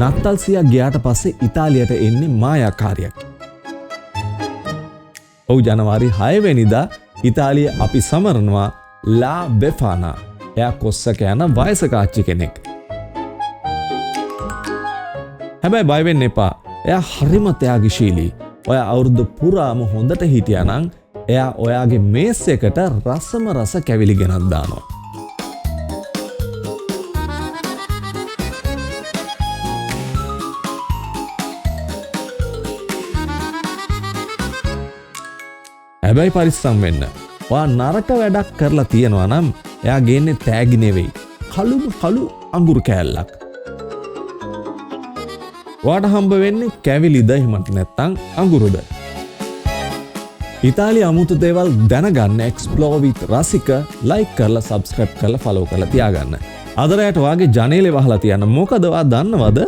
නත්තල් සියා ගියාට පස්සේ ඉතාලියට එන්නේ මායාකාරියක්. ඔහු ජනවාරි 6 වෙනිදා ඉතාලිය අපි සමරනවා ලා බෙෆානා. එයා කොස්සක යන වයසක ආච්චි කෙනෙක්. හැබැයි බය වෙන්න එපා. එයා හරිම ත්‍යාගශීලී. ඔයා අවුරුදු පුරාම හොඳට හිටියා නම් එයා ඔයාගේ මේස් එකට රසම රස කැවිලි ගෙනත් දානවා. හැබැයි පරිස්සම් වෙන්න. ඔයා නරක වැඩක් කරලා තියෙනවා නම් එයා ගේන්නේ තෑගි නෙවෙයි. කළු අඟුරු කෑල්ලක්. ඔයාට හම්බ වෙන්නේ කැවිලිද එහෙමත් නැත්නම් අඟුරුද? ඉතාලිය අමුතු දේවල් දැනගන්න එක්ස්ප්ලෝර් විත් රසික ලයික් කරලා සබ්ස්ක්‍රයිබ් කරලා ෆලෝ කරලා තියාගන්න. අද රැයට ඔයාගේ ජනේලේ වහලා තියන්න. මොකද ඔයා දන්නවද